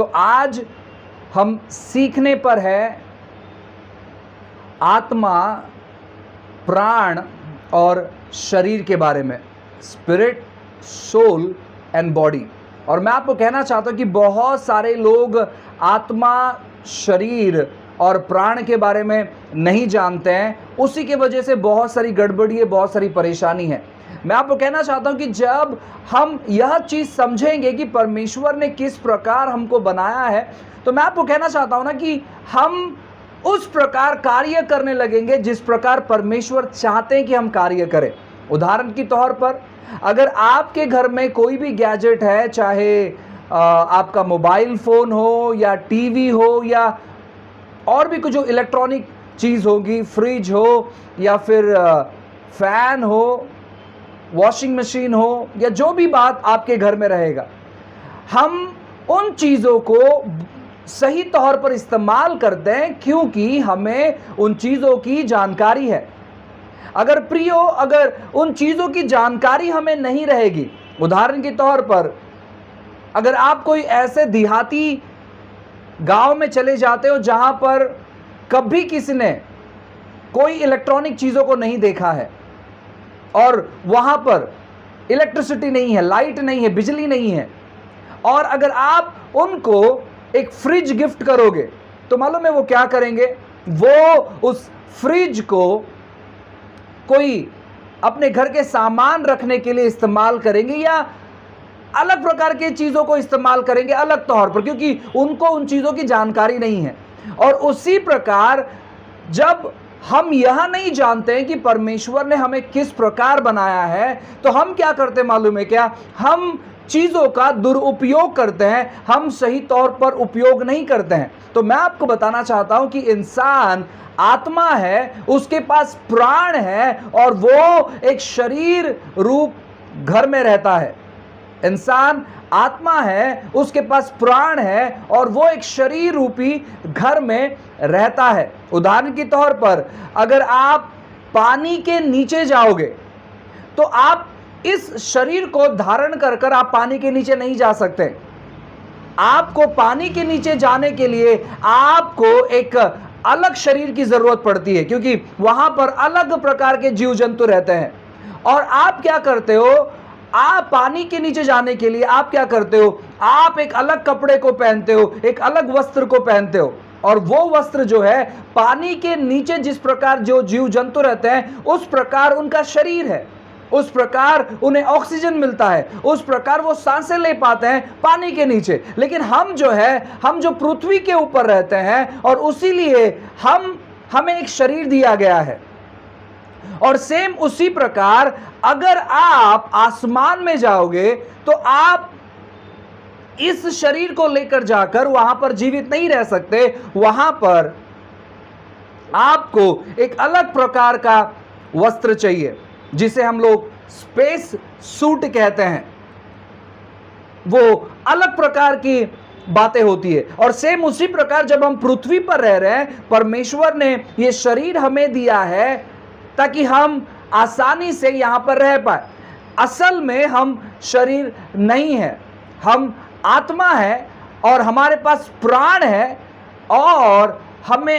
आज हम सीखने पर है आत्मा, प्राण और शरीर के बारे में, स्पिरिट, सोल एंड बॉडी। और मैं आपको कहना चाहता हूँ कि बहुत सारे लोग आत्मा, शरीर और प्राण के बारे में नहीं जानते हैं, उसी के वजह से बहुत सारी गड़बड़ी है, बहुत सारी परेशानी है। मैं आपको कहना चाहता हूं कि जब हम यह चीज़ समझेंगे कि परमेश्वर ने किस प्रकार हमको बनाया है, तो मैं आपको कहना चाहता हूं ना कि हम उस प्रकार कार्य करने लगेंगे जिस प्रकार परमेश्वर चाहते हैं कि हम कार्य करें। उदाहरण के तौर पर, अगर आपके घर में कोई भी गैजेट है, चाहे आपका मोबाइल फ़ोन हो या टीवी हो या और भी कुछ जो इलेक्ट्रॉनिक चीज़ होगी, फ्रिज हो या फिर फैन हो, वॉशिंग मशीन हो या जो भी बात आपके घर में रहेगा, हम उन चीज़ों को सही तौर पर इस्तेमाल करते हैं क्योंकि हमें उन चीज़ों की जानकारी है। अगर अगर उन चीज़ों की जानकारी हमें नहीं रहेगी, उदाहरण के तौर पर अगर आप कोई ऐसे देहाती गांव में चले जाते हो जहां पर कभी किसी ने कोई इलेक्ट्रॉनिक चीज़ों को नहीं देखा है और वहां पर इलेक्ट्रिसिटी नहीं है, लाइट नहीं है, बिजली नहीं है, और अगर आप उनको एक फ्रिज गिफ्ट करोगे तो मालूम है वो क्या करेंगे? वो उस फ्रिज को कोई अपने घर के सामान रखने के लिए इस्तेमाल करेंगे या अलग प्रकार के चीज़ों को इस्तेमाल करेंगे अलग तौर पर, क्योंकि उनको उन चीज़ों की जानकारी नहीं है। और उसी प्रकार जब हम यह नहीं जानते हैं कि परमेश्वर ने हमें किस प्रकार बनाया है, तो हम क्या करते मालूम है क्या? हम चीज़ों का दुरुपयोग करते हैं, हम सही तौर पर उपयोग नहीं करते हैं। तो मैं आपको बताना चाहता हूं कि इंसान आत्मा है, उसके पास प्राण है और वो एक शरीर रूप घर में रहता है। इंसान आत्मा है, उसके पास प्राण है और वो एक शरीर रूपी घर में रहता है। उदाहरण के तौर पर, अगर आप पानी के नीचे जाओगे तो आप इस शरीर को धारण कर आप पानी के नीचे नहीं जा सकते। आपको पानी के नीचे जाने के लिए आपको एक अलग शरीर की जरूरत पड़ती है, क्योंकि वहां पर अलग प्रकार के जीव जंतु रहते हैं। और आप क्या करते हो? आप पानी के नीचे जाने के लिए आप क्या करते हो? आप एक अलग कपड़े को पहनते हो, एक अलग वस्त्र को पहनते हो, और वो वस्त्र जो है पानी के नीचे जिस प्रकार जो जीव जंतु रहते हैं उस प्रकार उनका शरीर है, उस प्रकार उन्हें ऑक्सीजन मिलता है, उस प्रकार वो सांसें ले पाते हैं पानी के नीचे। लेकिन हम जो पृथ्वी के ऊपर रहते हैं और उसीलिए हमें एक शरीर दिया गया है। और सेम उसी प्रकार अगर आप आसमान में जाओगे तो आप इस शरीर को लेकर जाकर वहां पर जीवित नहीं रह सकते। वहां पर आपको एक अलग प्रकार का वस्त्र चाहिए जिसे हम लोग स्पेस सूट कहते हैं। वो अलग प्रकार की बातें होती है। और सेम उसी प्रकार जब हम पृथ्वी पर रह रहे हैं, परमेश्वर ने ये शरीर हमें दिया है ताकि हम आसानी से यहां पर रह पाए। असल में हम शरीर नहीं है, हम आत्मा है और हमारे पास प्राण है और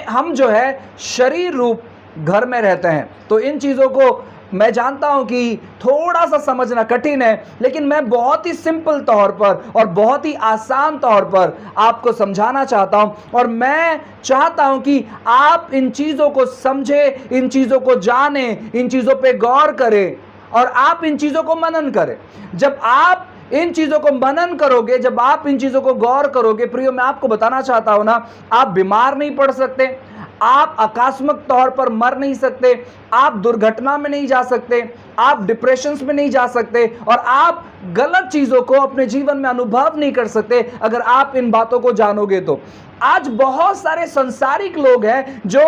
हम जो है शरीर रूप घर में रहते हैं। तो इन चीज़ों को मैं जानता हूं कि थोड़ा सा समझना कठिन है, लेकिन मैं बहुत ही सिंपल तौर पर और बहुत ही आसान तौर पर आपको समझाना चाहता हूं। और मैं चाहता हूं कि आप इन चीज़ों को समझें, इन चीज़ों को जानें, इन चीज़ों पे गौर करें और आप इन चीज़ों को मनन करें। जब आप इन चीज़ों को मनन करोगे, जब आप इन चीज़ों को गौर करोगे, प्रियो मैं आपको बताना चाहता हूं ना, आप बीमार नहीं पड़ सकते, आप आकस्मिक तौर पर मर नहीं सकते, आप दुर्घटना में नहीं जा सकते, आप डिप्रेशन में नहीं जा सकते और आप गलत चीज़ों को अपने जीवन में अनुभव नहीं कर सकते अगर आप इन बातों को जानोगे तो। आज बहुत सारे संसारिक लोग हैं जो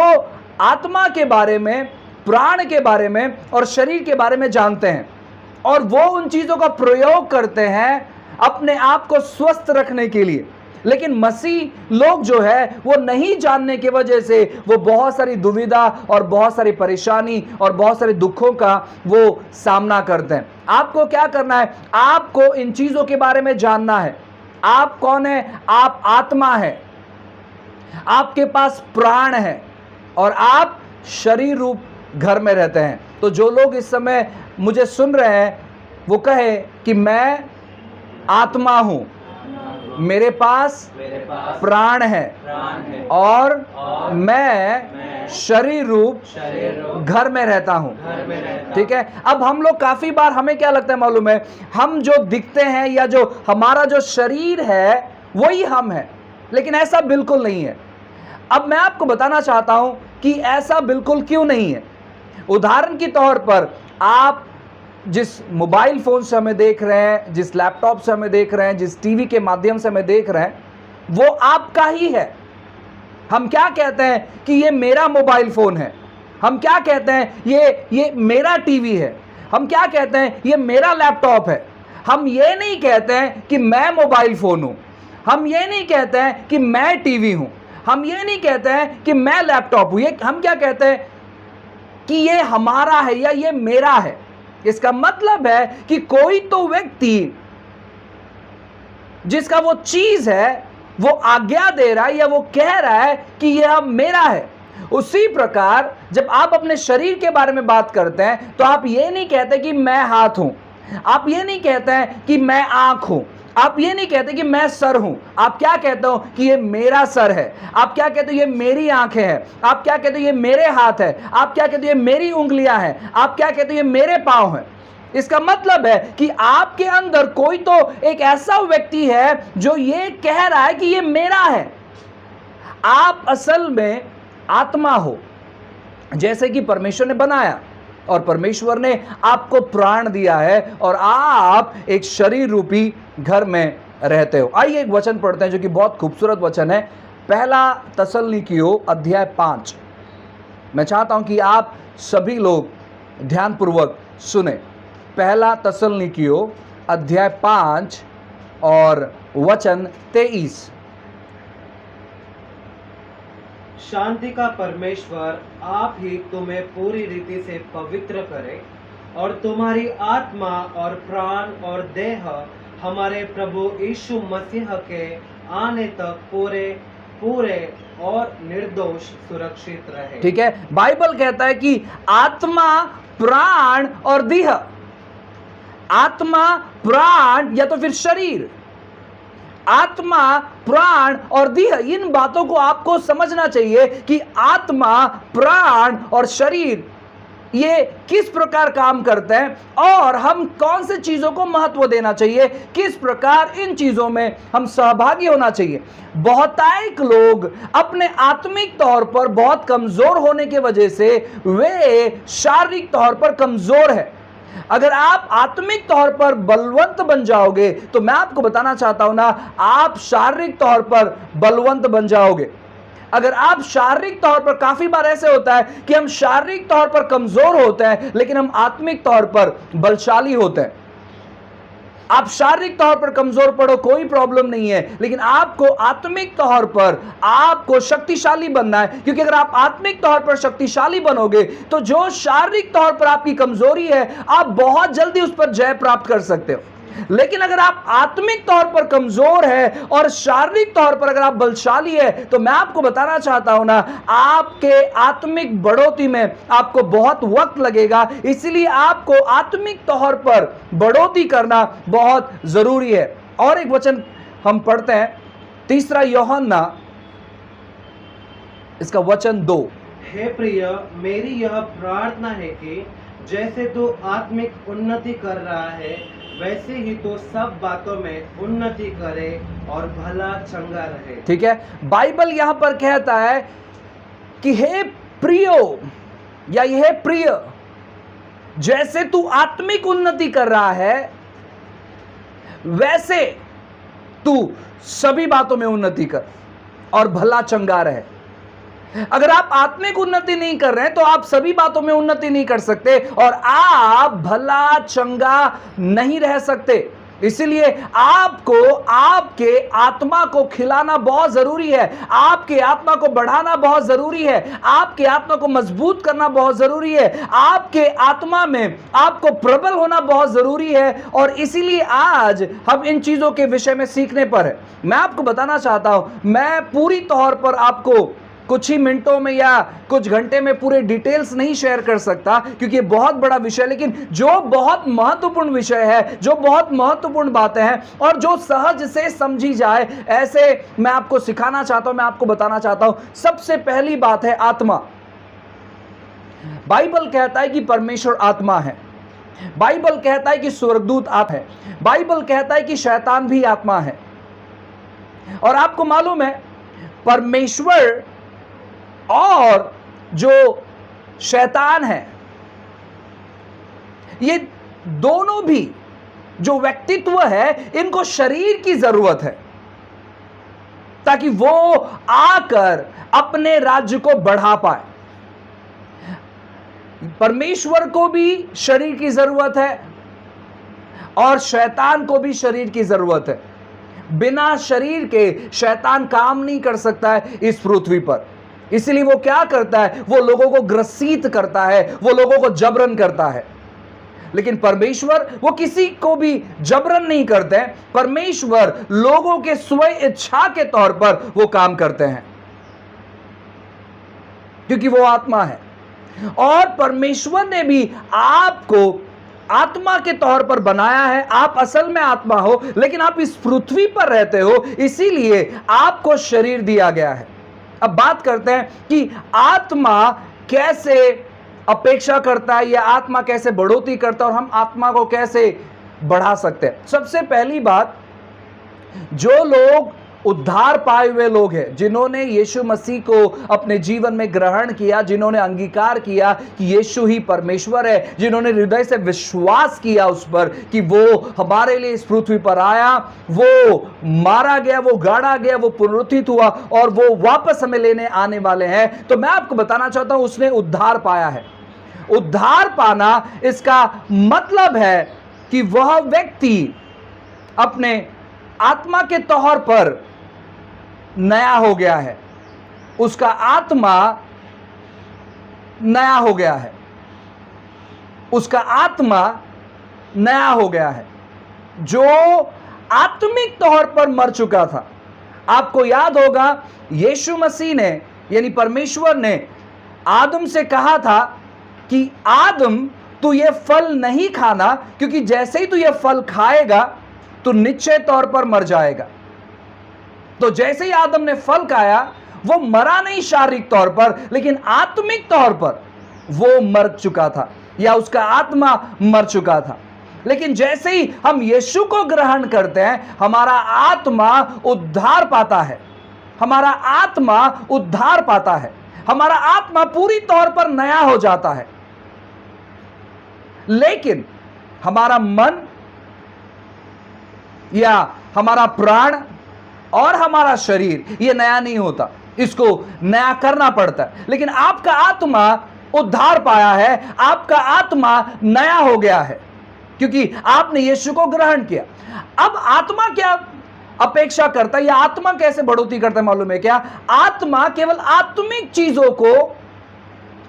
आत्मा के बारे में, प्राण के बारे में और शरीर के बारे में जानते हैं और वो उन चीज़ों का प्रयोग करते हैं अपने आप को स्वस्थ रखने के लिए। लेकिन मसीह लोग जो है वो नहीं जानने की वजह से वो बहुत सारी दुविधा और बहुत सारी परेशानी और बहुत सारे दुखों का वो सामना करते हैं। आपको क्या करना है? आपको इन चीज़ों के बारे में जानना है। आप कौन है? आप आत्मा है, आपके पास प्राण है और आप शरीर रूप घर में रहते हैं। तो जो लोग इस समय मुझे सुन रहे हैं वो कहे कि मैं आत्मा हूं, मेरे पास प्राण है और मैं शरीर रूप घर में रहता हूं। ठीक है। अब हम लोग काफी बार हमें क्या लगता है मालूम है, हम जो दिखते हैं या जो हमारा जो शरीर है वही हम है, लेकिन ऐसा बिल्कुल नहीं है। अब मैं आपको बताना चाहता हूं कि ऐसा बिल्कुल क्यों नहीं है। उदाहरण के तौर पर आप जिस मोबाइल फोन से हमें देख रहे हैं, जिस लैपटॉप से हमें देख रहे हैं, जिस टीवी के माध्यम से हमें देख रहे हैं, वो आपका ही है। हम क्या कहते हैं कि ये मेरा मोबाइल फोन है, हम क्या कहते हैं ये मेरा टीवी है, हम क्या कहते हैं ये मेरा लैपटॉप है। हम ये नहीं कहते हैं कि मैं मोबाइल फोन हूं, हम ये नहीं कहते हैं कि मैं टीवी हूं, हम ये नहीं कहते हैं कि मैं लैपटॉप हूं। ये हम क्या कहते हैं कि ये हमारा है या ये मेरा है। इसका मतलब है कि कोई तो व्यक्ति जिसका वो चीज है वो आज्ञा दे रहा है या वो कह रहा है कि यह अब मेरा है। उसी प्रकार जब आप अपने शरीर के बारे में बात करते हैं तो आप ये नहीं कहते कि मैं हाथ हूं, आप ये नहीं कहते हैं कि मैं आंख हूं, आप ये नहीं कहते कि मैं सर हूं। आप क्या कहते हो कि ये मेरा सर है, आप क्या कहते हो ये मेरी आंखें हैं, आप क्या कहते हो ये मेरे हाथ है, आप क्या कहते हो ये मेरी उंगलियां हैं, आप क्या कहते हो ये मेरे पांव हैं। इसका मतलब है कि आपके अंदर कोई तो एक ऐसा व्यक्ति है जो ये कह रहा है कि ये मेरा है। आप असल में आत्मा हो, जैसे कि परमेश्वर ने बनाया और परमेश्वर ने आपको प्राण दिया है और आप एक शरीर रूपी घर में रहते हो। आइए एक वचन पढ़ते हैं जो कि बहुत खूबसूरत वचन है, पहला तसल्लुकियों अध्याय 5। मैं चाहता हूं कि आप सभी लोग ध्यानपूर्वक सुने। पहला तसल्लुकियों अध्याय 5 और वचन 23। शांति का परमेश्वर आप ही तुम्हें पूरी रीति से पवित्र करे और तुम्हारी आत्मा और प्राण और देह हमारे प्रभु यीशु मसीह के आने तक पूरे पूरे और निर्दोष सुरक्षित रहे। ठीक है। बाइबल कहता है कि आत्मा, प्राण और देह, आत्मा, प्राण या तो फिर शरीर, आत्मा, प्राण और देह, इन बातों को आपको समझना चाहिए कि आत्मा, प्राण और शरीर ये किस प्रकार काम करते हैं और हम कौन से चीजों को महत्व देना चाहिए, किस प्रकार इन चीजों में हम सहभागी होना चाहिए। बहुतायत लोग अपने आत्मिक तौर पर बहुत कमजोर होने की वजह से वे शारीरिक तौर पर कमजोर है। अगर आप आत्मिक तौर पर बलवंत बन जाओगे तो मैं आपको बताना चाहता हूं ना, आप शारीरिक तौर पर बलवंत बन जाओगे। अगर आप शारीरिक तौर पर, काफी बार ऐसे होता है कि हम शारीरिक तौर पर कमजोर होते हैं लेकिन हम आत्मिक तौर पर बलशाली होते हैं। आप शारीरिक तौर पर कमजोर पड़ो कोई प्रॉब्लम नहीं है, लेकिन आपको आत्मिक तौर पर आपको शक्तिशाली बनना है, क्योंकि अगर आप आत्मिक तौर पर शक्तिशाली बनोगे तो जो शारीरिक तौर पर आपकी कमजोरी है आप बहुत जल्दी उस पर जय प्राप्त कर सकते हो। लेकिन अगर आप आत्मिक तौर पर कमजोर है और शारीरिक तौर पर अगर आप बलशाली है तो मैं आपको बताना चाहता हूं ना, आपके आत्मिक बढ़ोतरी में आपको बहुत वक्त लगेगा। इसलिए आपको आत्मिक तौर पर बढ़ोतरी करना बहुत जरूरी है। और एक वचन हम पढ़ते हैं, 3 यूहन्ना इसका वचन 2। हे प्रिय, मेरी यह प्रार्थना है कि जैसे तू आत्मिक उन्नति कर रहा है वैसे ही तो सब बातों में उन्नति करे और भला चंगा रहे। ठीक है। बाइबल यहां पर कहता है कि हे प्रियो या हे प्रिय, जैसे तू आत्मिक उन्नति कर रहा है वैसे तू सभी बातों में उन्नति कर और भला चंगा रहे। अगर आप आत्मिक उन्नति नहीं कर रहे हैं तो आप सभी बातों में उन्नति नहीं कर सकते और आप भला चंगा नहीं रह सकते। इसलिए आपको आपके आत्मा को खिलाना बहुत जरूरी है, आपके आत्मा को बढ़ाना बहुत जरूरी है, आपके आत्मा को मजबूत करना बहुत जरूरी है, आपके आत्मा में आपको प्रबल होना बहुत जरूरी है। और इसीलिए आज हम इन चीजों के विषय में सीखने पर है। मैं आपको बताना चाहता हूं, मैं पूरी तौर पर आपको कुछ ही मिनटों में या कुछ घंटे में पूरे डिटेल्स नहीं शेयर कर सकता, क्योंकि ये बहुत बड़ा विषय है, लेकिन जो बहुत महत्वपूर्ण विषय है, जो बहुत महत्वपूर्ण बातें हैं और जो सहज से समझी जाए, ऐसे मैं आपको सिखाना चाहता हूं, मैं आपको बताना चाहता हूं। सबसे पहली बात है आत्मा। बाइबल कहता है कि परमेश्वर आत्मा है, बाइबल कहता है कि स्वर्गदूत आत्मा है, बाइबल कहता है कि शैतान भी आत्मा है। और आपको मालूम है, परमेश्वर और जो शैतान है, ये दोनों भी जो व्यक्तित्व है, इनको शरीर की जरूरत है ताकि वो आकर अपने राज्य को बढ़ा पाए। परमेश्वर को भी शरीर की जरूरत है और शैतान को भी शरीर की जरूरत है। बिना शरीर के शैतान काम नहीं कर सकता है इस पृथ्वी पर। इसलिए वो क्या करता है, वो लोगों को ग्रसित करता है, वो लोगों को जबरन करता है। लेकिन परमेश्वर वो किसी को भी जबरन नहीं करते हैं, परमेश्वर लोगों के स्वयं इच्छा के तौर पर वो काम करते हैं, क्योंकि वो आत्मा है। और परमेश्वर ने भी आपको आत्मा के तौर पर बनाया है। आप असल में आत्मा हो, लेकिन आप इस पृथ्वी पर रहते हो, इसीलिए आपको शरीर दिया गया है। अब बात करते हैं कि आत्मा कैसे अपेक्षा करता है या आत्मा कैसे बढ़ोतरी करता है और हम आत्मा को कैसे बढ़ा सकते हैं। सबसे पहली बात, जो लोग उद्धार पाए हुए लोग हैं, जिन्होंने यीशु मसीह को अपने जीवन में ग्रहण किया, जिन्होंने अंगीकार किया कि यीशु ही परमेश्वर है, जिन्होंने हृदय से विश्वास किया उस पर कि वो हमारे लिए इस पृथ्वी पर आया, वो मारा गया, वो गाड़ा गया, वो पुनरुत्थित हुआ और वो वापस हमें लेने आने वाले हैं, तो मैं आपको बताना चाहता हूं उसने उद्धार पाया है। उद्धार पाना इसका मतलब है कि वह व्यक्ति अपने आत्मा के तौर पर नया हो गया है, उसका आत्मा नया हो गया है, उसका आत्मा नया हो गया है, जो आत्मिक तौर पर मर चुका था। आपको याद होगा, यीशु मसीह ने यानी परमेश्वर ने आदम से कहा था कि आदम तू ये फल नहीं खाना, क्योंकि जैसे ही तू ये फल खाएगा तो निश्चय तौर पर मर जाएगा। तो जैसे ही आदम ने फल खाया, वो मरा नहीं शारीरिक तौर पर, लेकिन आत्मिक तौर पर वो मर चुका था या उसका आत्मा मर चुका था। लेकिन जैसे ही हम यीशु को ग्रहण करते हैं, हमारा आत्मा उद्धार पाता है, हमारा आत्मा उद्धार पाता है, हमारा आत्मा पूरी तौर पर नया हो जाता है। लेकिन हमारा मन या हमारा प्राण और हमारा शरीर ये नया नहीं होता, इसको नया करना पड़ता है। लेकिन आपका आत्मा उद्धार पाया है, आपका आत्मा नया हो गया है, क्योंकि आपने यीशु को ग्रहण किया। अब आत्मा क्या अपेक्षा करता है या आत्मा कैसे बढ़ोतरी करता है मालूम है क्या? आत्मा केवल आत्मिक चीजों को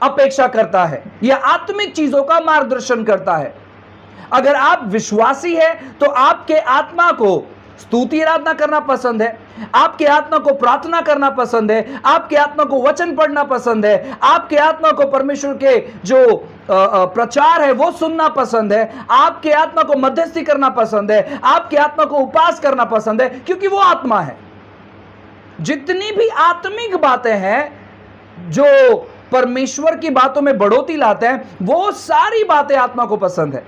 अपेक्षा करता है या आत्मिक चीजों का मार्गदर्शन करता है। अगर आप विश्वासी हैं तो आपके आत्मा को स्तुति आराधना करना पसंद है, आपके आत्मा को प्रार्थना करना पसंद है, आपके आत्मा को वचन पढ़ना पसंद है, आपके आत्मा को परमेश्वर के जो प्रचार है वो सुनना पसंद है, आपके आत्मा को मध्यस्थी करना पसंद है, आपके आत्मा को उपास करना पसंद है, क्योंकि वो आत्मा है। जितनी भी आत्मिक बातें हैं जो परमेश्वर की बातों में बढ़ोतरी लाते हैं, वो सारी बातें आत्मा को पसंद है,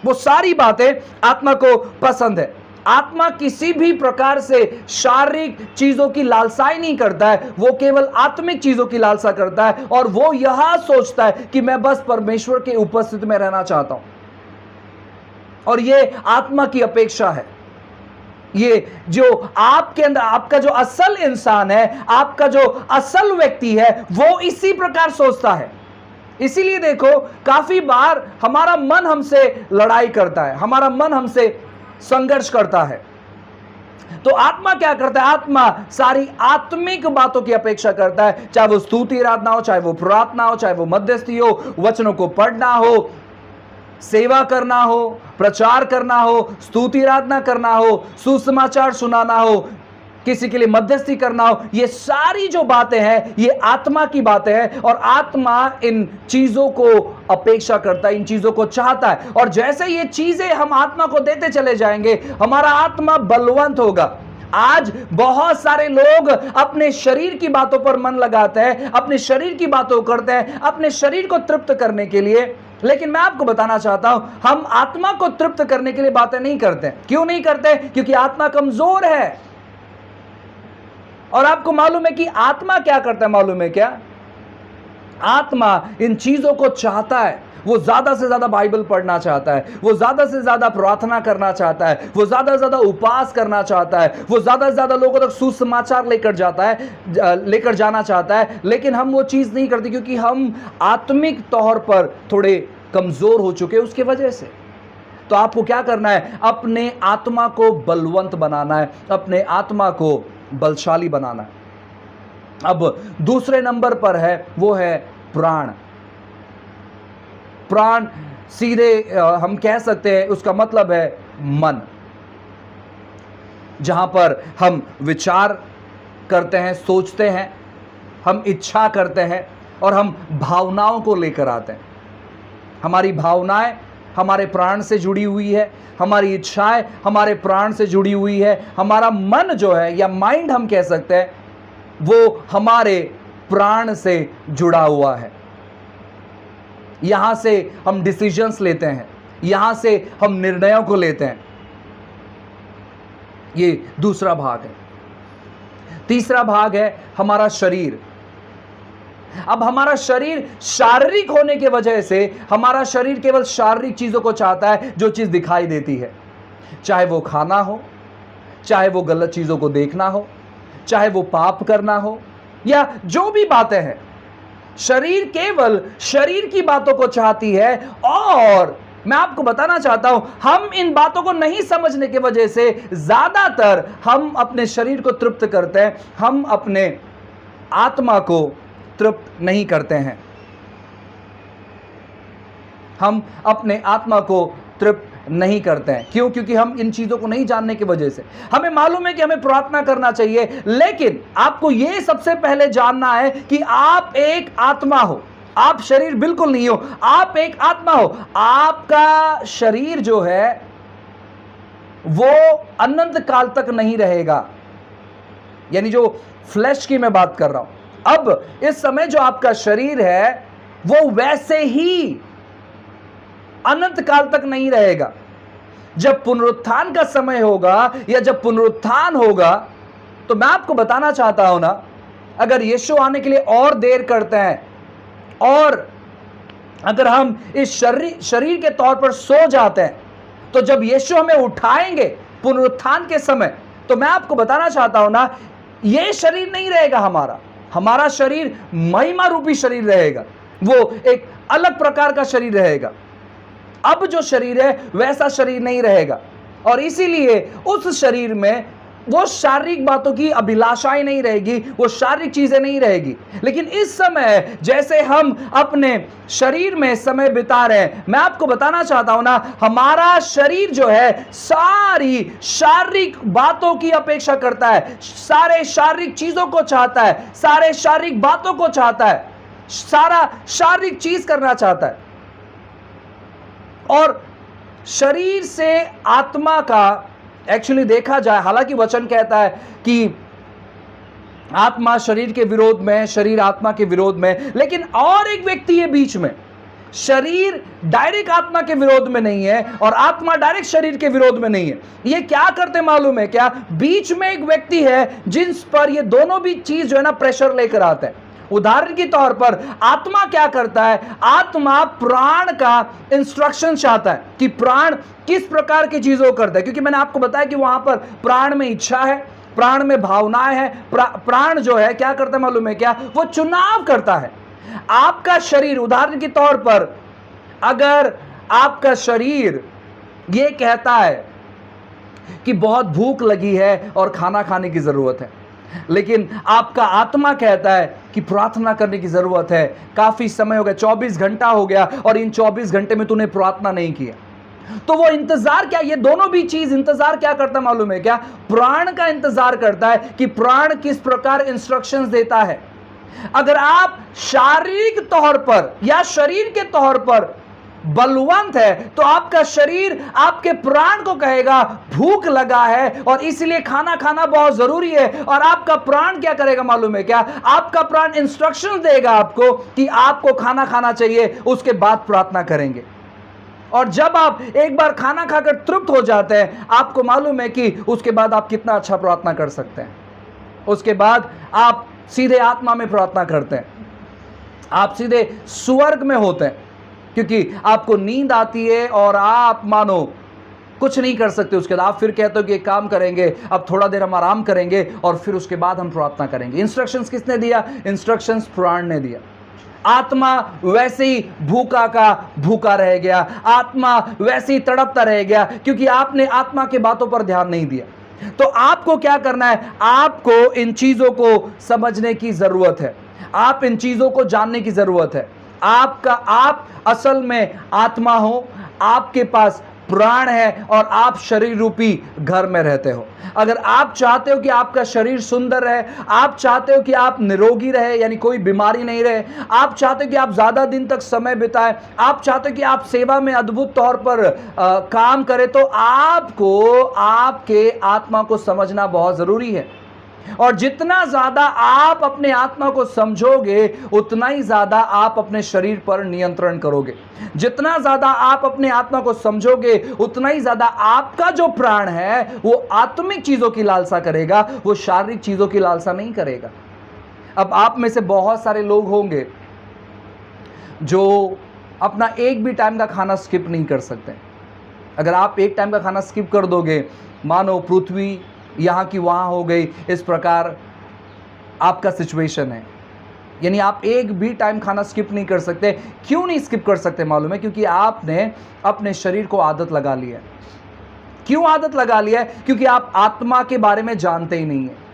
वो सारी बातें आत्मा को पसंद है। आत्मा किसी भी प्रकार से शारीरिक चीजों की लालसाई नहीं करता है, वो केवल आत्मिक चीजों की लालसा करता है और वो यह सोचता है कि मैं बस परमेश्वर के उपस्थिति में रहना चाहता हूं। और ये आत्मा की अपेक्षा है। ये जो आपके अंदर आपका जो असल इंसान है, आपका जो असल व्यक्ति है, वो इसी प्रकार सोचता है। इसीलिए देखो, काफी बार हमारा मन हमसे लड़ाई करता है, हमारा मन हमसे संघर्ष करता है। तो आत्मा क्या करता है? आत्मा सारी आत्मिक बातों की अपेक्षा करता है, चाहे वो स्तुति आराधना हो, चाहे वो प्रार्थना हो, चाहे वो मध्यस्थी हो, वचनों को पढ़ना हो, सेवा करना हो, प्रचार करना हो, स्तुति आराधना करना हो, सुसमाचार सुनाना हो, किसी के लिए मध्यस्थी करना हो। ये सारी जो बातें हैं ये आत्मा की बातें हैं, और आत्मा इन चीजों को अपेक्षा करता है, इन चीजों को चाहता है। और जैसे ये चीजें हम आत्मा को देते चले जाएंगे, हमारा आत्मा बलवंत होगा। आज बहुत सारे लोग अपने शरीर की बातों पर मन लगाते हैं, अपने शरीर की बातों करते हैं, अपने शरीर को तृप्त करने के लिए। लेकिन मैं आपको बताना चाहता हूं, हम आत्मा को तृप्त करने के लिए बातें नहीं करते। क्यों नहीं करते? क्योंकि आत्मा कमजोर है। और आपको मालूम है कि आत्मा क्या करता है? मालूम है क्या? आत्मा इन चीजों को चाहता है। वो ज्यादा से ज्यादा बाइबल पढ़ना चाहता है, वो ज्यादा से ज्यादा प्रार्थना करना चाहता है, वो ज्यादा से ज्यादा उपवास करना चाहता है, वो ज्यादा से ज्यादा लोगों तक सुसमाचार लेकर जाना चाहता है। लेकिन हम वो चीज नहीं करते, क्योंकि हम आत्मिक तौर पर थोड़े कमजोर हो चुके हैं उसके वजह से। तो आपको क्या करना है? अपने आत्मा को बलवंत बनाना है, अपने आत्मा को बलशाली बनाना है। अब दूसरे नंबर पर है, वो है प्राण। प्राण सीधे हम कह सकते हैं उसका मतलब है मन, जहां पर हम विचार करते हैं, सोचते हैं, हम इच्छा करते हैं और हम भावनाओं को लेकर आते हैं। हमारी भावनाएं हमारे प्राण से जुड़ी हुई है, हमारी इच्छाएं हमारे प्राण से जुड़ी हुई है, हमारा मन जो है या माइंड हम कह सकते हैं वो हमारे प्राण से जुड़ा हुआ है। यहां से हम डिसीजंस लेते हैं, यहां से हम निर्णयों को लेते हैं। ये दूसरा भाग है। तीसरा भाग है हमारा शरीर। अब हमारा शरीर शारीरिक होने की वजह से हमारा शरीर केवल शारीरिक चीजों को चाहता है, जो चीज दिखाई देती है, चाहे वो खाना हो, चाहे वो गलत चीजों को देखना हो, चाहे वो पाप करना हो, या जो भी बातें हैं। शरीर केवल शरीर की बातों को चाहती है। और मैं आपको बताना चाहता हूं, हम इन बातों को नहीं समझने की वजह से ज्यादातर हम अपने शरीर को तृप्त करते हैं, हम अपने आत्मा को तृप्त नहीं करते हैं। हम अपने आत्मा को तृप्त नहीं करते हैं। क्यों? क्योंकि हम इन चीजों को नहीं जानने की वजह से। हमें मालूम है कि हमें प्रार्थना करना चाहिए, लेकिन आपको यह सबसे पहले जानना है कि आप एक आत्मा हो, आप शरीर बिल्कुल नहीं हो, आप एक आत्मा हो। आपका शरीर जो है वो अनंत काल तक नहीं रहेगा, यानी जो फ्लैश की मैं बात कर रहा हूं। अब इस समय जो आपका शरीर है वो वैसे ही अनंत काल तक नहीं रहेगा। जब पुनरुत्थान का समय होगा या जब पुनरुत्थान होगा, तो मैं आपको बताना चाहता हूं ना, अगर यीशु आने के लिए और देर करते हैं और अगर हम इस शरीर के तौर पर सो जाते हैं, तो जब यीशु हमें उठाएंगे पुनरुत्थान के समय, तो मैं आपको बताना चाहता हूं ना, यह शरीर नहीं रहेगा हमारा शरीर महिमा रूपी शरीर रहेगा। वो एक अलग प्रकार का शरीर रहेगा। अब जो शरीर है वैसा शरीर नहीं रहेगा, और इसीलिए उस शरीर में वो शारीरिक बातों की अभिलाषाएं नहीं रहेगी, वो शारीरिक चीजें नहीं रहेगी। लेकिन इस समय जैसे हम अपने शरीर में समय बिता रहे हैं, मैं आपको बताना चाहता हूं ना, हमारा शरीर जो है सारी शारीरिक बातों की अपेक्षा करता है, सारे शारीरिक चीजों को चाहता है, सारे शारीरिक बातों को चाहता है, सारा शारीरिक चीज करना चाहता है। और शरीर से आत्मा का एक्चुअली देखा जाए, हालांकि वचन कहता है कि आत्मा शरीर के विरोध में, शरीर आत्मा के विरोध में, लेकिन और एक व्यक्ति है बीच में। शरीर डायरेक्ट आत्मा के विरोध में नहीं है और आत्मा डायरेक्ट शरीर के विरोध में नहीं है। ये क्या करते मालूम है क्या? बीच में एक व्यक्ति है जिस पर ये दोनों भी चीज जो है ना प्रेशर लेकर आते हैं। उदाहरण के तौर पर आत्मा क्या करता है? आत्मा प्राण का इंस्ट्रक्शन चाहता है कि प्राण किस प्रकार की चीजों को करता है, क्योंकि मैंने आपको बताया कि वहां पर प्राण में इच्छा है, प्राण में भावनाएं हैं। प्राण जो है क्या करता है मालूम है क्या? वो चुनाव करता है आपका शरीर, उदाहरण के तौर पर अगर आपका शरीर ये कहता है कि बहुत भूख लगी है और खाना खाने की जरूरत है, लेकिन आपका आत्मा कहता है कि प्रार्थना करने की जरूरत है, काफी समय हो गया, 24 घंटा हो गया और इन 24 घंटे में तूने प्रार्थना नहीं किया, तो वो इंतजार क्या, ये दोनों भी चीज इंतजार क्या करता है मालूम है क्या? प्राण का इंतजार करता है कि प्राण किस प्रकार इंस्ट्रक्शंस देता है। अगर आप शारीरिक तौर पर या शरीर के तौर पर बलवंत है तो आपका शरीर आपके प्राण को कहेगा भूख लगा है और इसलिए खाना खाना बहुत जरूरी है, और आपका प्राण क्या करेगा मालूम है क्या? आपका प्राण इंस्ट्रक्शन देगा आपको कि आपको खाना खाना चाहिए, उसके बाद प्रार्थना करेंगे। और जब आप एक बार खाना खाकर तृप्त हो जाते हैं, आपको मालूम है कि उसके बाद आप कितना अच्छा प्रार्थना कर सकते हैं। उसके बाद आप सीधे आत्मा में प्रार्थना करते हैं, आप सीधे स्वर्ग में होते हैं, क्योंकि आपको नींद आती है और आप मानो कुछ नहीं कर सकते। उसके बाद आप फिर कहते हो कि एक काम करेंगे, अब थोड़ा देर हम आराम करेंगे और फिर उसके बाद हम प्रार्थना करेंगे। इंस्ट्रक्शंस किसने दिया? इंस्ट्रक्शंस प्राण ने दिया। आत्मा वैसे ही भूखा का भूखा रह गया, आत्मा वैसे ही तड़पता रह गया, क्योंकि आपने आत्मा की बातों पर ध्यान नहीं दिया। तो आपको क्या करना है? आपको इन चीजों को समझने की जरूरत है, आप इन चीजों को जानने की जरूरत है। आप असल में आत्मा हो, आपके पास प्राण है और आप शरीर रूपी घर में रहते हो। अगर आप चाहते हो कि आपका शरीर सुंदर रहे, आप चाहते हो कि आप निरोगी रहे, यानी कोई बीमारी नहीं रहे, आप चाहते हो कि आप ज्यादा दिन तक समय बिताएं, आप चाहते हो कि आप सेवा में अद्भुत तौर पर काम करें, तो आपको आपके आत्मा को समझना बहुत जरूरी है। और जितना ज्यादा आप अपने आत्मा को समझोगे, उतना ही ज्यादा आप अपने शरीर पर नियंत्रण करोगे। जितना ज्यादा आप अपने आत्मा को समझोगे, उतना ही ज्यादा आपका जो प्राण है वो आत्मिक चीजों की लालसा करेगा, वो शारीरिक चीजों की लालसा नहीं करेगा। अब आप में से बहुत सारे लोग होंगे जो अपना एक भी टाइम का खाना स्किप नहीं कर सकते। अगर आप एक टाइम का खाना स्किप कर दोगे, मानो पृथ्वी यहाँ की वहाँ हो गई, इस प्रकार आपका सिचुएशन है। यानी आप एक भी टाइम खाना स्किप नहीं कर सकते। क्यों नहीं स्किप कर सकते मालूम है? क्योंकि आपने अपने शरीर को आदत लगा ली है। क्यों आदत लगा लिया है? क्योंकि आप आत्मा के बारे में जानते ही नहीं है।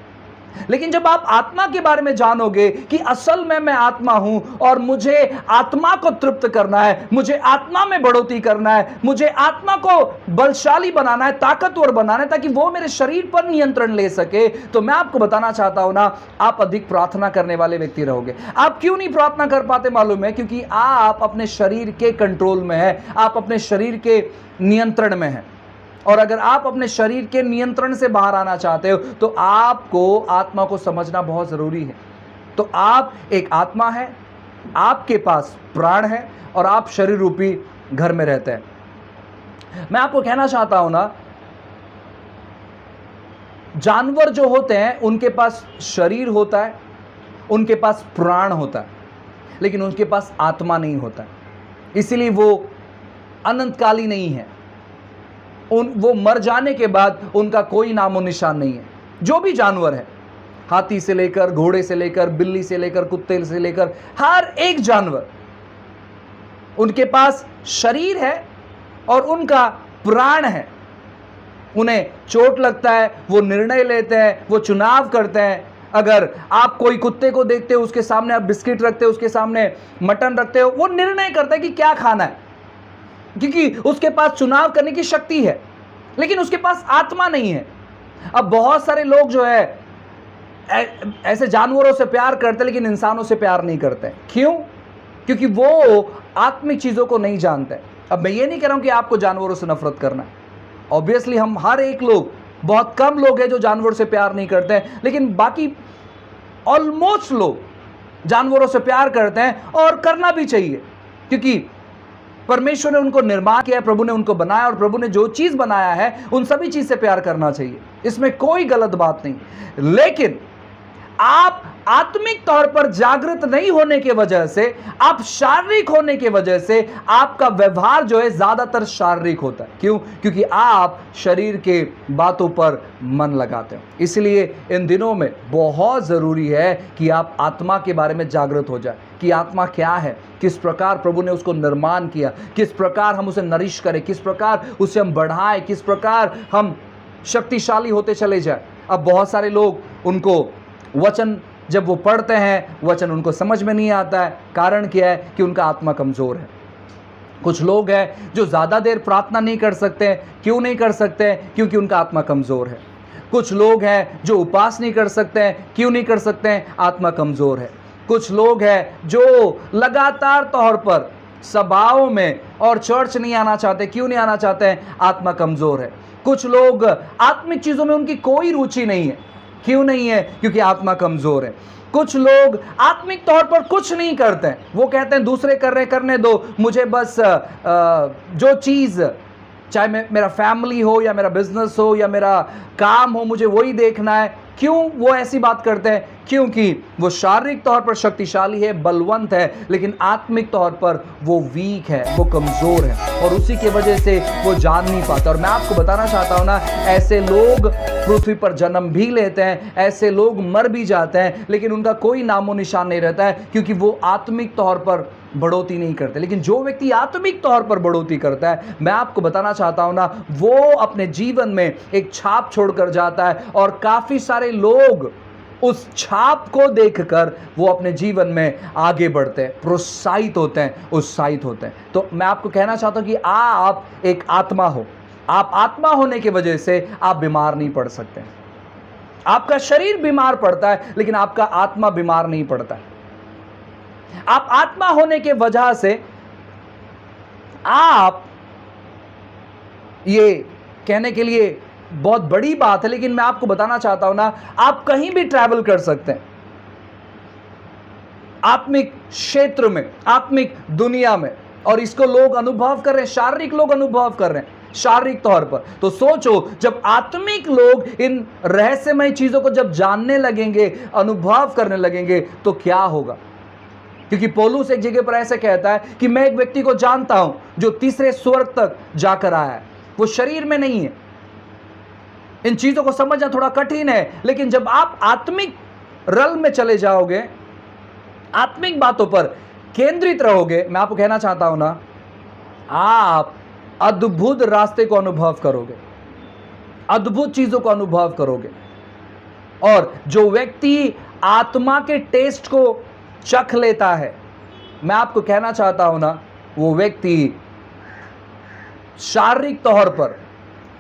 लेकिन जब आप आत्मा के बारे में जानोगे कि असल में मैं आत्मा हूं और मुझे आत्मा को तृप्त करना है, मुझे आत्मा में बढ़ोतरी करना है, मुझे आत्मा को बलशाली बनाना है, ताकतवर बनाना है, ताकि वो मेरे शरीर पर नियंत्रण ले सके, तो मैं आपको बताना चाहता हूं ना, आप अधिक प्रार्थना करने वाले व्यक्ति रहोगे। आप क्यों नहीं प्रार्थना कर पाते मालूम है? क्योंकि आप अपने शरीर के कंट्रोल में है, आप अपने शरीर के नियंत्रण में है। और अगर आप अपने शरीर के नियंत्रण से बाहर आना चाहते हो तो आपको आत्मा को समझना बहुत जरूरी है। तो आप एक आत्मा है, आपके पास प्राण है और आप शरीर रूपी घर में रहते हैं। मैं आपको कहना चाहता हूं ना, जानवर जो होते हैं उनके पास शरीर होता है, उनके पास प्राण होता है, लेकिन उनके पास आत्मा नहीं होता है। इसीलिए वो अनंतकाली नहीं है। वो मर जाने के बाद उनका कोई नामो निशान नहीं है। जो भी जानवर है, हाथी से लेकर, घोड़े से लेकर, बिल्ली से लेकर, कुत्ते से लेकर, हर एक जानवर, उनके पास शरीर है और उनका प्राण है। उन्हें चोट लगता है, वो निर्णय लेते हैं, वो चुनाव करते हैं। अगर आप कोई कुत्ते को देखते हो, उसके सामने आप बिस्किट रखते हो, उसके सामने मटन रखते हो, वो निर्णय करता है कि क्या खाना है, क्योंकि उसके पास चुनाव करने की शक्ति है, लेकिन उसके पास आत्मा नहीं है। अब बहुत सारे लोग जो है ऐसे जानवरों से प्यार करते हैं, लेकिन इंसानों से प्यार नहीं करते। क्यों? क्योंकि वो आत्मिक चीजों को नहीं जानते। अब मैं ये नहीं कह रहा हूं कि आपको जानवरों से नफरत करना है। ऑब्वियसली हम हर एक लोग, बहुत कम लोग हैं जो जानवरों से प्यार नहीं करते हैं, लेकिन बाकी ऑलमोस्ट लोग जानवरों से प्यार करते हैं और करना भी चाहिए, क्योंकि परमेश्वर ने उनको निर्माण किया है, प्रभु ने उनको बनाया, और प्रभु ने जो चीज बनाया है उन सभी चीज से प्यार करना चाहिए। इसमें कोई गलत बात नहीं। लेकिन आप आत्मिक तौर पर जागृत नहीं होने की वजह से, आप शारीरिक होने की वजह से आपका व्यवहार जो है ज्यादातर शारीरिक होता है। क्यों? क्योंकि आप शरीर के बातों पर मन लगाते हो। इसलिए इन दिनों में बहुत जरूरी है कि आप आत्मा के बारे में जागृत हो जाए कि आत्मा क्या है, किस प्रकार प्रभु ने उसको निर्माण किया, किस प्रकार हम उसे नरिश करें, किस प्रकार उसे हम बढ़ाएं, किस प्रकार हम शक्तिशाली होते चले जाए। अब बहुत सारे लोग उनको वचन जब वो पढ़ते हैं, वचन उनको समझ में नहीं आता है। कारण क्या है? कि उनका आत्मा कमजोर है। कुछ लोग हैं जो ज़्यादा देर प्रार्थना नहीं कर सकते हैं। क्यों नहीं कर सकते हैं? क्योंकि उनका आत्मा कमज़ोर है। कुछ लोग हैं जो उपवास नहीं कर सकते हैं। क्यों नहीं कर सकते हैं? आत्मा कमज़ोर है। कुछ लोग हैं जो लगातार तौर पर सभाओं में और चर्च नहीं आना चाहते। क्यों नहीं आना चाहते हैं? आत्मा कमज़ोर है। कुछ लोग आत्मिक चीज़ों में उनकी कोई रुचि नहीं है। क्यों नहीं है? क्योंकि आत्मा कमज़ोर है। कुछ लोग आत्मिक तौर पर कुछ नहीं करते हैं। वो कहते हैं दूसरे कर रहे, करने दो, मुझे बस जो चीज़, चाहे मेरा फैमिली हो या मेरा बिजनेस हो या मेरा काम हो, मुझे वही देखना है। क्यों वो ऐसी बात करते हैं? क्योंकि वो शारीरिक तौर पर शक्तिशाली है, बलवंत है, लेकिन आत्मिक तौर पर वो वीक है, वो कमज़ोर है, और उसी की वजह से वो जान नहीं पाता। और मैं आपको बताना चाहता हूँ ना, ऐसे लोग पृथ्वी पर जन्म भी लेते हैं, ऐसे लोग मर भी जाते हैं, लेकिन उनका कोई नामो निशान नहीं रहता है, क्योंकि वो आत्मिक तौर पर बढ़ोतरी नहीं करते। लेकिन जो व्यक्ति आत्मिक तौर पर बढ़ोतरी करता है, मैं आपको बताना चाहता हूं ना, वो अपने जीवन में एक छाप छोड़कर जाता है, और काफी सारे लोग उस छाप को देखकर वो अपने जीवन में आगे बढ़ते हैं, प्रोत्साहित होते हैं, उत्साहित होते हैं। तो मैं आपको कहना चाहता हूं कि आप एक आत्मा हो। आप आत्मा होने की वजह से आप बीमार नहीं पड़ सकते। आपका शरीर बीमार पड़ता है, लेकिन आपका आत्मा बीमार नहीं पड़ता है। आप आत्मा होने के वजह से आप, ये कहने के लिए बहुत बड़ी बात है, लेकिन मैं आपको बताना चाहता हूं ना, आप कहीं भी ट्रैवल कर सकते हैं। आत्मिक क्षेत्र में, आत्मिक दुनिया में, और इसको लोग अनुभव कर रहे हैं, शारीरिक लोग अनुभव कर रहे हैं, शारीरिक तौर पर। तो सोचो, जब आत्मिक लोग इन रहस्यमय चीजों को जब जानने लगेंगे, अनुभव करने लगेंगे, तो क्या होगा? क्योंकि पौलुस एक जगह पर ऐसे कहता है कि मैं एक व्यक्ति को जानता हूं जो तीसरे स्वर्ग तक जाकर आया है। वो शरीर में नहीं है। इन चीजों को समझना थोड़ा कठिन है, लेकिन जब आप आत्मिक रल में चले जाओगे, आत्मिक बातों पर केंद्रित रहोगे, मैं आपको कहना चाहता हूं ना, आप अद्भुत रास्ते को अनुभव करोगे, अद्भुत चीजों को अनुभव करोगे। और जो व्यक्ति आत्मा के टेस्ट को चख लेता है, मैं आपको कहना चाहता हूं ना, वो व्यक्ति शारीरिक तौर पर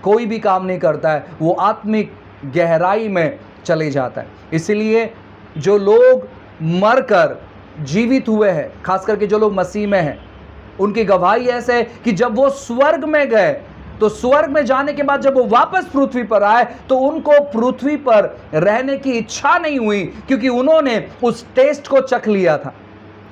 कोई भी काम नहीं करता है, वो आत्मिक गहराई में चले जाता है। इसलिए जो लोग मरकर जीवित हुए हैं, खास करके जो लोग मसीह में हैं, उनकी गवाही ऐसे है कि जब वो स्वर्ग में गए, तो स्वर्ग में जाने के बाद जब वो वापस पृथ्वी पर आए, तो उनको पृथ्वी पर रहने की इच्छा नहीं हुई, क्योंकि उन्होंने उस टेस्ट को चख लिया था,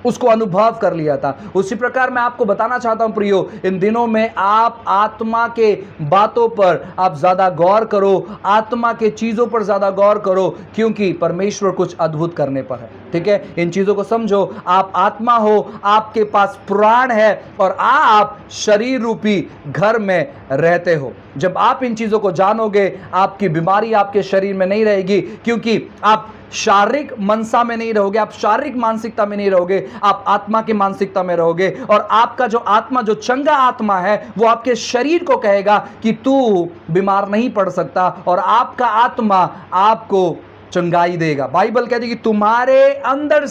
उसको अनुभव कर लिया था। उसी प्रकार मैं आपको बताना चाहता हूं प्रियो, इन दिनों में आप आत्मा के बातों पर आप ज्यादा गौर करो, आत्मा के चीजों पर ज्यादा गौर करो, क्योंकि परमेश्वर कुछ अद्भुत करने पर है। ठीक है, इन चीजों को समझो। आप आत्मा हो, आपके पास प्राण है, और आप शरीर रूपी घर में रहते हो। जब आप इन चीजों को जानोगे, आपकी बीमारी आपके शरीर में नहीं रहेगी, क्योंकि आप शारीरिक मनसा में नहीं रहोगे, आप शारीरिक मानसिकता में नहीं रहोगे, आप आत्मा की मानसिकता में रहोगे। और आपका जो आत्मा, जो चंगा आत्मा है, वो आपके शरीर को कहेगा कि तू बीमार नहीं पड़ सकता, और आपका आत्मा आपको चंगाई देगा। बाइबल कहती है कि तुम्हारे अंदर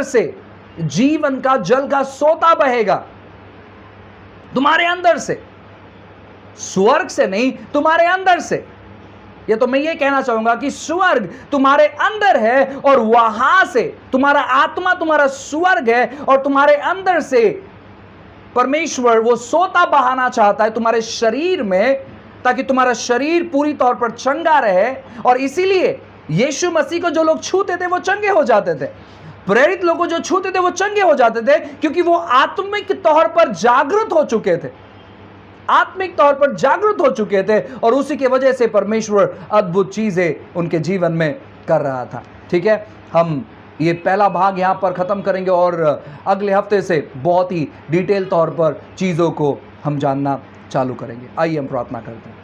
से जीवन का जल का सोता बहेगा। तुम्हारे अंदर से, स्वर्ग से नहीं, तुम्हारे अंदर से। ये तो मैं ये कहना चाहूंगा कि स्वर्ग तुम्हारे अंदर है, और वहां से तुम्हारा आत्मा, तुम्हारा स्वर्ग है, और तुम्हारे अंदर से परमेश्वर वो सोता बहाना चाहता है तुम्हारे शरीर में, ताकि तुम्हारा शरीर पूरी तौर पर चंगा रहे। और इसीलिए यीशु मसीह को जो लोग छूते थे वो चंगे हो जाते थे, प्रेरित लोगों को जो छूते थे वो चंगे हो जाते थे, क्योंकि वो आत्मिक तौर पर जागृत हो चुके थे। आत्मिक तौर पर जागृत हो चुके थे और उसी की वजह से परमेश्वर अद्भुत चीजें उनके जीवन में कर रहा था। ठीक है, हम ये पहला भाग यहाँ पर ख़त्म करेंगे और अगले हफ्ते से बहुत ही डिटेल तौर पर चीज़ों को हम जानना चालू करेंगे। आइए हम प्रार्थना करते हैं।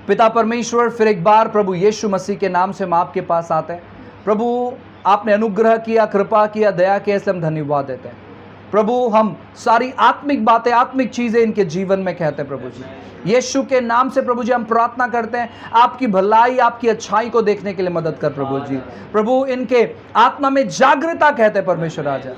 पिता परमेश्वर, फिर एक बार प्रभु यीशु मसीह के नाम से हम आपके पास आते हैं। प्रभु, आपने अनुग्रह किया, कृपा किया, दया किया, इसलिए हम धन्यवाद देते हैं। प्रभु, हम सारी आत्मिक बातें, आत्मिक चीज़ें इनके जीवन में कहते हैं प्रभु जी। यीशु के नाम से प्रभु जी हम प्रार्थना करते हैं, आपकी भलाई, आपकी अच्छाई को देखने के लिए मदद कर प्रभु जी। प्रभु, इनके आत्मा में जागृता कहते हैं परमेश्वर राजा।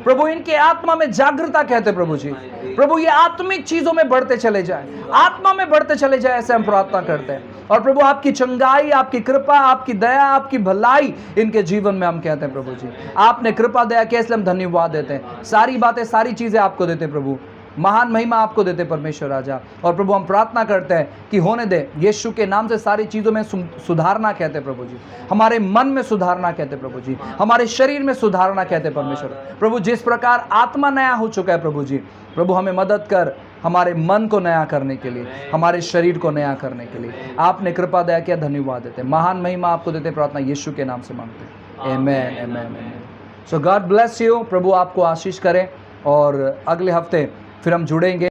प्रभु, इनके आत्मा में जागृता कहते हैं प्रभु जी। प्रभु, ये आत्मिक चीजों में बढ़ते चले जाए, आत्मा में बढ़ते चले जाए, ऐसे हम प्रार्थना करते हैं। और प्रभु, आपकी चंगाई, आपकी कृपा, आपकी दया, आपकी भलाई इनके जीवन में हम कहते हैं प्रभु जी। आपने कृपा दया किया, इसलिए हम धन्यवाद देते हैं। सारी बातें, सारी चीजें आपको देते हैं प्रभु, महान महिमा आपको देते परमेश्वर राजा। और प्रभु, हम प्रार्थना करते हैं कि होने दे, यीशु के नाम से सारी चीज़ों में सुधारना कहते प्रभु जी। हमारे मन में सुधारना कहते प्रभु जी, हमारे शरीर में सुधारना कहते परमेश्वर। प्रभु, जिस प्रकार आत्मा नया हो चुका है प्रभु जी, प्रभु हमें मदद कर हमारे मन को नया करने के लिए, हमारे शरीर को नया करने के लिए। आपने कृपा दया किया, धन्यवाद देते, महान महिमा आपको देते, प्रार्थना यीशु के नाम से मांगते हैं, आमेन, आमेन, आमेन। सो गॉड ब्लेस यू। प्रभु आपको आशीष करें और अगले हफ्ते फिर हम जुड़ेंगे।